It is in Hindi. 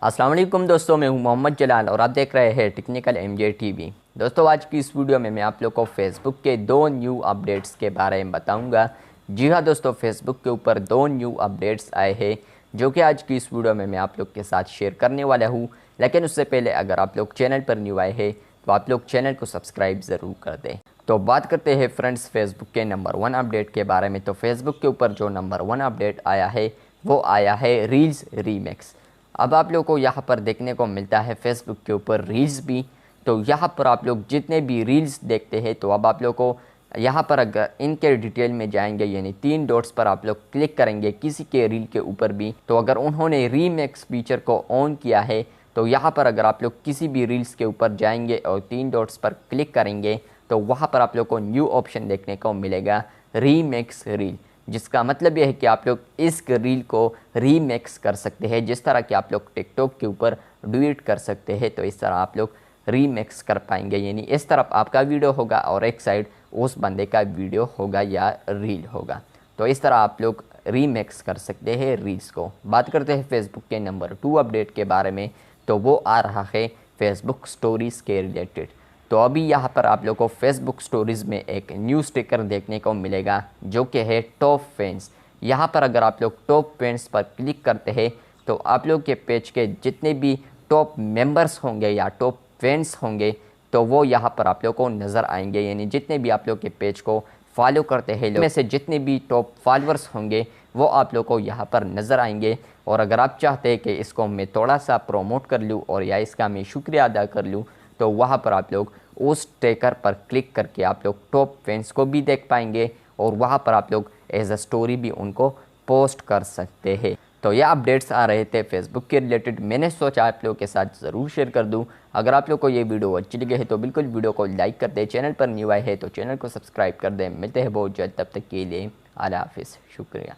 अस्सलाम वालेकुम दोस्तों, मैं हूं मोहम्मद जलाल और आप देख रहे हैं टेक्निकल एमजे टीवी। दोस्तों, आज की इस वीडियो में मैं आप लोग को फेसबुक के दो न्यू अपडेट्स के बारे में बताऊंगा। जी हां दोस्तों, फेसबुक के ऊपर दो न्यू अपडेट्स आए हैं जो कि आज की इस वीडियो में मैं आप लोग के साथ शेयर करने वाला हूं। लेकिन उससे पहले अगर आप लोग चैनल पर न्यू आए हैं तो आप लोग चैनल को सब्सक्राइब ज़रूर कर दें। तो बात करते हैं फ्रेंड्स फेसबुक के नंबर 1 अपडेट के बारे में। तो फेसबुक के ऊपर जो नंबर 1 अपडेट आया है वो आया है रील्स रीमिक्स। अब आप लोग को यहाँ पर देखने को मिलता है फेसबुक के ऊपर रील्स भी। तो यहाँ पर आप लोग जितने भी रील्स देखते हैं तो अब आप लोग को यहाँ पर अगर इनके डिटेल में जाएंगे यानी 3 डॉट्स पर आप लोग क्लिक करेंगे किसी के रील के ऊपर भी, तो अगर उन्होंने रीमिक्स फीचर को ऑन किया है तो यहाँ पर अगर आप लोग किसी भी रील्स के ऊपर जाएंगे और 3 डॉट्स पर क्लिक करेंगे तो वहाँ पर आप लोग को न्यू ऑप्शन देखने को मिलेगा रीमिक्स रील, जिसका मतलब यह है कि आप लोग इस रील को रीमिक्स कर सकते हैं। जिस तरह कि आप लोग टिकटॉक के ऊपर डुएट कर सकते हैं तो इस तरह आप लोग रीमिक्स कर पाएंगे, यानी इस तरफ आपका वीडियो होगा और एक साइड उस बंदे का वीडियो होगा या रील होगा। तो इस तरह आप लोग रीमिक्स कर सकते हैं रील्स को। बात करते हैं फेसबुक के नंबर 2 अपडेट के बारे में, तो वो आ रहा है फेसबुक स्टोरीज़ के रिलेटेड। तो अभी यहाँ पर आप लोग को फेसबुक स्टोरीज़ में एक न्यू स्टिकर देखने को मिलेगा जो कि है टॉप फैंस। यहाँ पर अगर आप लोग टॉप फैंस पर क्लिक करते हैं तो आप लोग के पेज के जितने भी टॉप मेंबर्स होंगे या टॉप फैंस होंगे तो वो यहाँ पर आप लोग को नज़र आएंगे, यानी जितने भी आप लोग के पेज को फॉलो करते हैं में से जितने भी टॉप फॉलोअर्स होंगे वो आप लोग को यहाँ पर नज़र आएंगे। और अगर आप चाहते हैं कि इसको मैं थोड़ा सा प्रमोट कर लूँ और या इसका मैं शुक्रिया अदा कर लूँ तो वहाँ पर आप लोग उस स्टिकर पर क्लिक करके आप लोग टॉप फैंस को भी देख पाएंगे और वहाँ पर आप लोग एज अ स्टोरी भी उनको पोस्ट कर सकते हैं। तो ये अपडेट्स आ रहे थे फेसबुक के रिलेटेड, मैंने सोचा आप लोगों के साथ ज़रूर शेयर कर दूं। अगर आप लोग को ये वीडियो अच्छी लगी है तो बिल्कुल वीडियो को लाइक कर दें, चैनल पर न्यू आए हैं तो चैनल को सब्सक्राइब कर दें। मिलते हैं बहुत जल्द, तब तक के लिए अल्लाह हाफिज़, शुक्रिया।